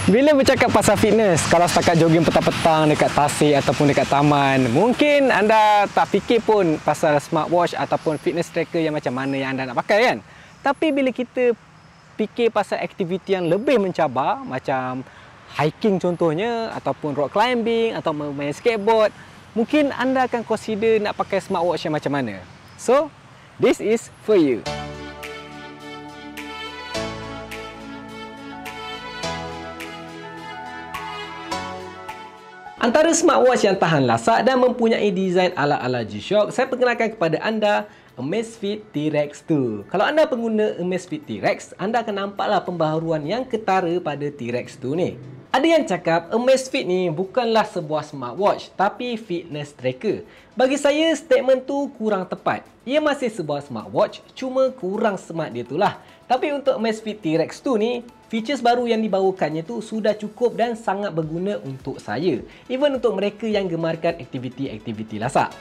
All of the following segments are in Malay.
Bila bercakap pasal fitness, kalau setakat jogging petang-petang dekat tasik ataupun dekat taman, mungkin anda tak fikir pun pasal smartwatch ataupun fitness tracker yang macam mana yang anda nak pakai kan. Tapi bila kita fikir pasal aktiviti yang lebih mencabar, macam hiking contohnya, ataupun rock climbing, atau main skateboard, mungkin anda akan consider nak pakai smartwatch yang macam mana. So, this is for you. Antara smartwatch yang tahan lasak dan mempunyai desain ala-ala G-Shock, saya perkenalkan kepada anda Amazfit T-Rex 2. Kalau anda pengguna Amazfit T-Rex, anda akan nampaklah pembaharuan yang ketara pada T-Rex 2 ni. Ada yang cakap Amazfit ni bukanlah sebuah smartwatch tapi fitness tracker. Bagi saya, statement tu kurang tepat. Ia masih sebuah smartwatch, cuma kurang smart dia tu lah. Tapi untuk Amazfit T-Rex 2 ni, features baru yang dibawakannya tu sudah cukup dan sangat berguna untuk saya. Even untuk mereka yang gemarkan aktiviti-aktiviti lasak.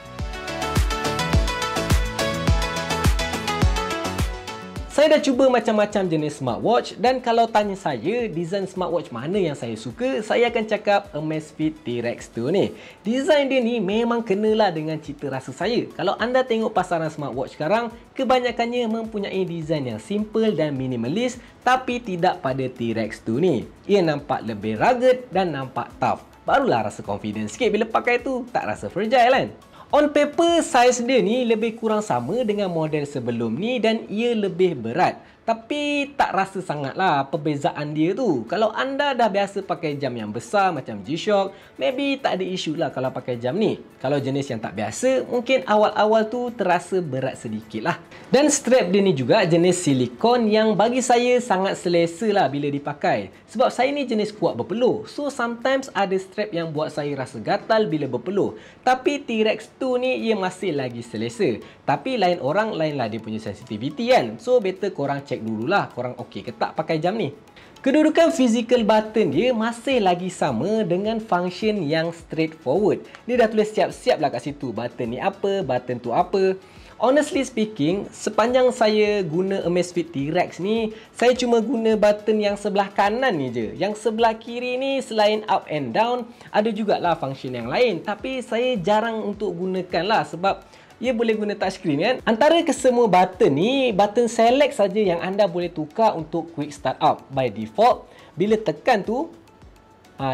Saya dah cuba macam-macam jenis smartwatch dan kalau tanya saya desain smartwatch mana yang saya suka, saya akan cakap Amazfit T-Rex 2 ni. Desain dia ni memang kenalah dengan cita rasa saya. Kalau anda tengok pasaran smartwatch sekarang, kebanyakannya mempunyai desain yang simple dan minimalis tapi tidak pada T-Rex 2 ni. Ia nampak lebih rugged dan nampak tough. Barulah rasa confident sikit bila pakai tu, tak rasa fragile kan? On paper, saiz dia ni lebih kurang sama dengan model sebelum ni dan ia lebih berat. Tapi tak rasa sangatlah perbezaan dia tu. Kalau anda dah biasa pakai jam yang besar macam G-Shock, maybe tak ada isu lah kalau pakai jam ni. Kalau jenis yang tak biasa, mungkin awal-awal tu terasa berat sedikit lah. Dan strap dia ni juga jenis silikon yang bagi saya sangat selesa lah bila dipakai. Sebab saya ni jenis kuat berpeluh. So sometimes ada strap yang buat saya rasa gatal bila berpeluh. Tapi T-Rex 2 ni ia masih lagi selesa. Tapi lain orang, lain lah dia punya sensitivity kan. So better korang check dululah korang okey ke tak pakai jam ni. Kedudukan physical button dia masih lagi sama dengan function yang straightforward. Dia dah tulis siap-siap lah kat situ. Button ni apa, button tu apa. Honestly speaking, sepanjang saya guna Amazfit T-Rex ni, saya cuma guna button yang sebelah kanan ni je. Yang sebelah kiri ni selain up and down, ada jugalah function yang lain. Tapi saya jarang untuk gunakan lah sebab ia boleh guna touchscreen kan. Antara kesemua button ni, button select saja yang anda boleh tukar untuk quick start up. By default, bila tekan tu,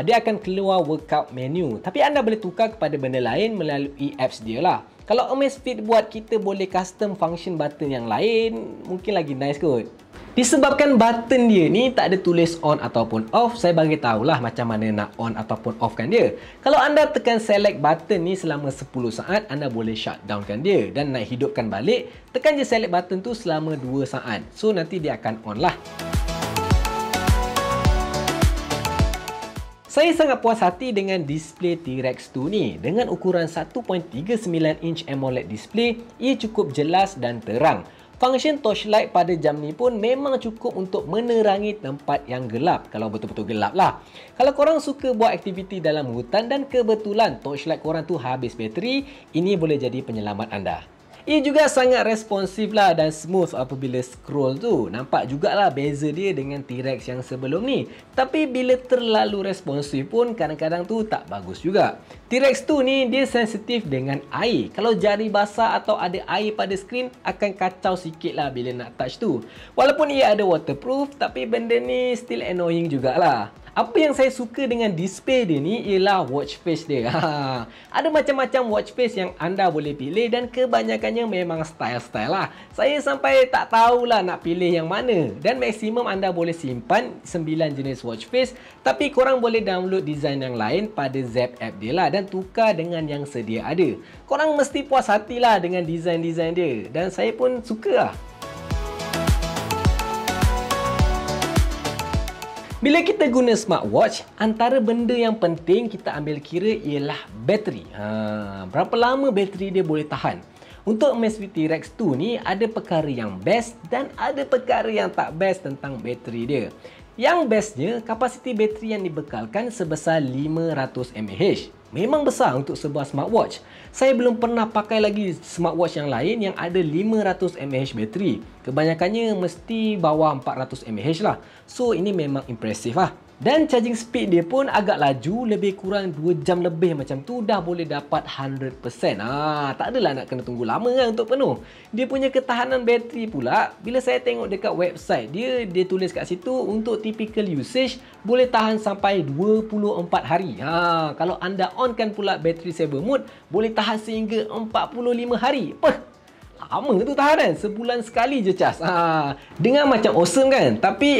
dia akan keluar workout menu. Tapi anda boleh tukar kepada benda lain melalui apps dia lah. Kalau Amazfit buat kita boleh custom function button yang lain, mungkin lagi nice kot. Disebabkan button dia ni tak ada tulis on ataupun off, saya bagi tahulah macam mana nak on ataupun off kan dia. Kalau anda tekan select button ni selama 10 saat, anda boleh shutdown kan dia. Dan nak hidupkan balik, tekan je select button tu selama 2 saat. So nanti dia akan on lah. Saya sangat puas hati dengan display T-Rex 2 ni. Dengan ukuran 1.39 inch AMOLED display, ia cukup jelas dan terang. Function torchlight pada jam ni pun memang cukup untuk menerangi tempat yang gelap. Kalau betul-betul gelap lah. Kalau korang suka buat aktiviti dalam hutan dan kebetulan torchlight korang tu habis bateri, ini boleh jadi penyelamat anda. Ia juga sangat responsif lah dan smooth apabila scroll tu. Nampak jugalah beza dia dengan T-Rex yang sebelum ni. Tapi bila terlalu responsif pun kadang-kadang tu tak bagus juga. T-Rex 2 ni dia sensitif dengan air. Kalau jari basah atau ada air pada skrin akan kacau sikit lah bila nak touch tu. Walaupun ia ada waterproof, tapi benda ni still annoying jugalah. Apa yang saya suka dengan display dia ni ialah watch face dia. Ada macam-macam watch face yang anda boleh pilih dan kebanyakannya memang style-style lah. Saya sampai tak tahulah nak pilih yang mana. Dan maksimum anda boleh simpan 9 jenis watch face, tapi korang boleh download design yang lain pada Zap app dia lah dan tukar dengan yang sedia ada. Korang mesti puas hatilah dengan design-design dia dan saya pun suka lah. Bila kita guna smartwatch, antara benda yang penting kita ambil kira ialah bateri. Berapa lama bateri dia boleh tahan? Untuk Amazfit T-Rex 2 ni ada perkara yang best dan ada perkara yang tak best tentang bateri dia. Yang bestnya, kapasiti bateri yang dibekalkan sebesar 500 mAh. Memang besar untuk sebuah smartwatch. Saya belum pernah pakai lagi smartwatch yang lain yang ada 500 mAh bateri. Kebanyakannya mesti bawah 400 mAh lah. So, ini memang impresif lah. Dan charging speed dia pun agak laju, lebih kurang 2 jam lebih macam tu dah boleh dapat 100%. Tak adalah nak kena tunggu lama kan untuk penuh. Dia punya ketahanan bateri pula, bila saya tengok dekat website dia tulis kat situ untuk typical usage boleh tahan sampai 24 hari. Kalau anda onkan pula battery saver mode, boleh tahan sehingga 45 hari. Lama tu tahanan, sebulan sekali je cas. Dengar macam awesome kan? Tapi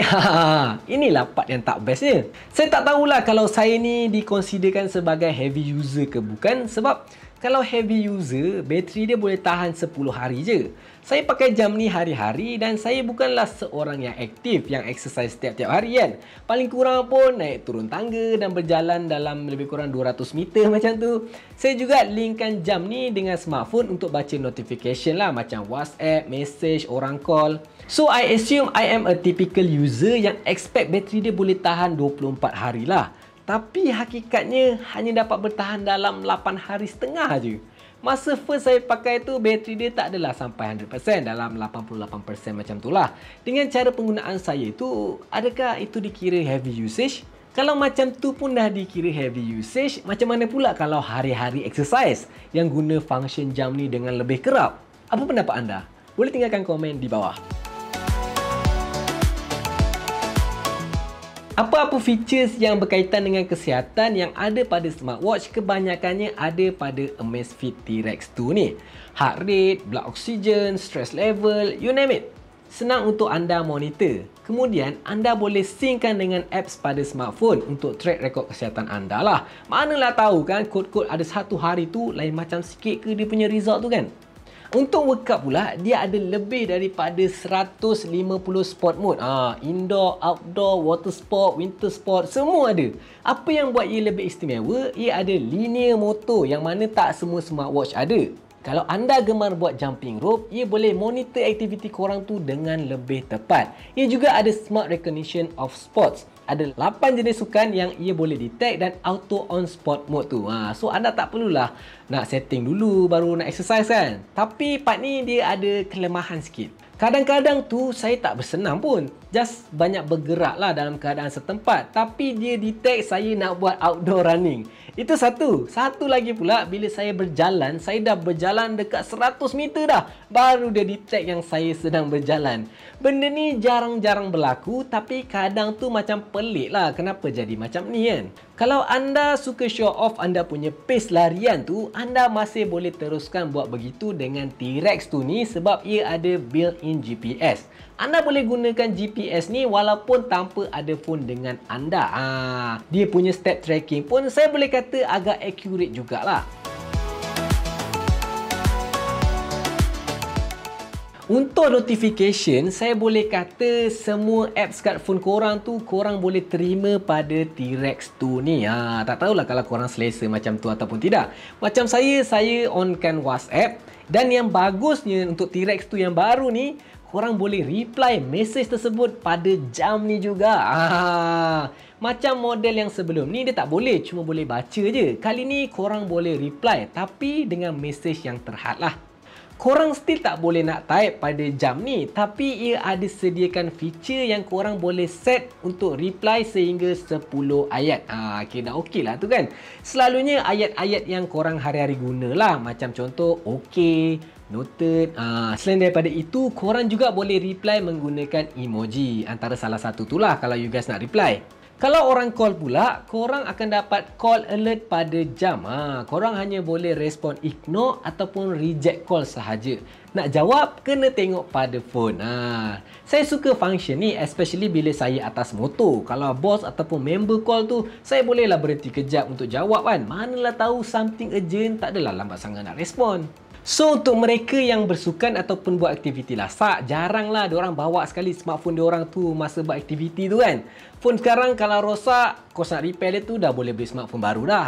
inilah part yang tak bestnya. Saya tak tahulah kalau saya ni dikonsiderkan sebagai heavy user ke bukan. Sebab kalau heavy user, bateri dia boleh tahan 10 hari je. Saya pakai jam ni hari-hari dan saya bukanlah seorang yang aktif, yang exercise setiap-tiap hari kan. Paling kurang pun naik turun tangga dan berjalan dalam lebih kurang 200 meter macam tu. Saya juga linkkan jam ni dengan smartphone untuk baca notification lah, macam WhatsApp, message, orang call. So, I assume I am a typical user yang expect bateri dia boleh tahan 24 hari lah. Tapi hakikatnya hanya dapat bertahan dalam 8 hari setengah je. Masa first saya pakai tu, bateri dia tak adalah sampai 100%, dalam 88% macam tu lah. Dengan cara penggunaan saya tu, adakah itu dikira heavy usage? Kalau macam tu pun dah dikira heavy usage, macam mana pula kalau hari-hari exercise yang guna function jam ni dengan lebih kerap? Apa pendapat anda? Boleh tinggalkan komen di bawah. Apa-apa features yang berkaitan dengan kesihatan yang ada pada smartwatch kebanyakannya ada pada Amazfit T-Rex 2 ni. Heart rate, blood oxygen, stress level, you name it. Senang untuk anda monitor. Kemudian, anda boleh synckan dengan apps pada smartphone untuk track rekod kesihatan anda lah. Manalah tahu kan, kod-kod ada satu hari tu lain macam sikit ke dia punya result tu kan? Untuk workout pula, dia ada lebih daripada 150 sport mode. Indoor, outdoor, water sport, winter sport, semua ada. Apa yang buat ia lebih istimewa, ia ada linear motor yang mana tak semua smartwatch ada. Kalau anda gemar buat jumping rope, ia boleh monitor aktiviti korang tu dengan lebih tepat. Ia juga ada smart recognition of sports. Ada 8 jenis sukan yang ia boleh detect dan auto on sport mode tu. So anda tak perlulah nak setting dulu baru nak exercise kan. Tapi part ni dia ada kelemahan sikit. Kadang-kadang tu saya tak bersenam pun. Just banyak bergerak lah dalam keadaan setempat. Tapi dia detect saya nak buat outdoor running. Itu satu. Satu lagi pula, bila saya berjalan, saya dah berjalan dekat 100 meter dah. Baru dia detect yang saya sedang berjalan. Benda ni jarang-jarang berlaku, tapi kadang tu macam pelik lah. Kenapa jadi macam ni kan? Kalau anda suka show off anda punya pace larian tu, anda masih boleh teruskan buat begitu dengan T-Rex tu ni sebab ia ada built-in GPS. Anda boleh gunakan GPS ni walaupun tanpa ada phone dengan anda. Dia punya step tracking pun saya boleh kata agak accurate jugalah. Untuk notification, saya boleh kata semua apps kat phone korang tu korang boleh terima pada T-Rex 2 ni. Tak tahulah kalau korang selesa macam tu ataupun tidak. Macam saya onkan WhatsApp dan yang bagusnya untuk T-Rex 2 yang baru ni, korang boleh reply message tersebut pada jam ni juga. Macam model yang sebelum ni dia tak boleh, cuma boleh baca je. Kali ni korang boleh reply tapi dengan message yang terhad lah. Korang still tak boleh nak type pada jam ni, tapi ia ada sediakan feature yang korang boleh set untuk reply sehingga 10 ayat. Okay, dah okey lah tu kan. Selalunya ayat-ayat yang korang hari-hari guna lah. Macam contoh, okay, noted. Selain daripada itu, korang juga boleh reply menggunakan emoji. Antara salah satu tu lah kalau you guys nak reply. Kalau orang call pula, korang akan dapat call alert pada jam. Korang hanya boleh respon ignore ataupun reject call sahaja. Nak jawab, kena tengok pada phone. Saya suka function ni, especially bila saya atas motor. Kalau bos ataupun member call tu, saya bolehlah berhenti kejap untuk jawab kan. Manalah tahu something urgent, tak adalah lambat sangat nak respon. So, untuk mereka yang bersukan ataupun buat aktiviti lasak, jaranglah diorang bawa sekali smartphone diorang tu masa buat aktiviti tu kan. Phone sekarang kalau rosak, kos nak repair dia tu dah boleh beli smartphone baru dah.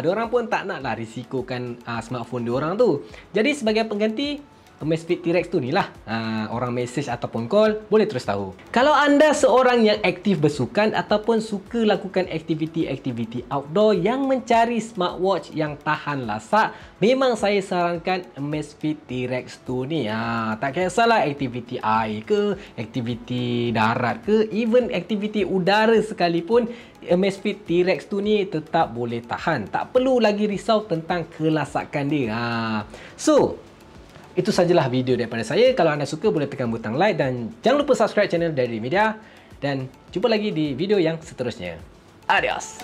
Diorang pun tak naklah risikokan smartphone diorang tu. Jadi sebagai pengganti, Amazfit T-Rex tu ni lah. Orang message ataupun call, boleh terus tahu. Kalau anda seorang yang aktif bersukan ataupun suka lakukan aktiviti-aktiviti outdoor yang mencari smartwatch yang tahan lasak, memang saya sarankan Amazfit T-Rex tu ni. Tak kisahlah aktiviti air ke, aktiviti darat ke, even aktiviti udara sekalipun, Amazfit T-Rex tu ni tetap boleh tahan. Tak perlu lagi risau tentang kelasakan dia. So, itu sajalah video daripada saya. Kalau anda suka, boleh tekan butang like dan jangan lupa subscribe channel Daily Media. Dan jumpa lagi di video yang seterusnya. Adios!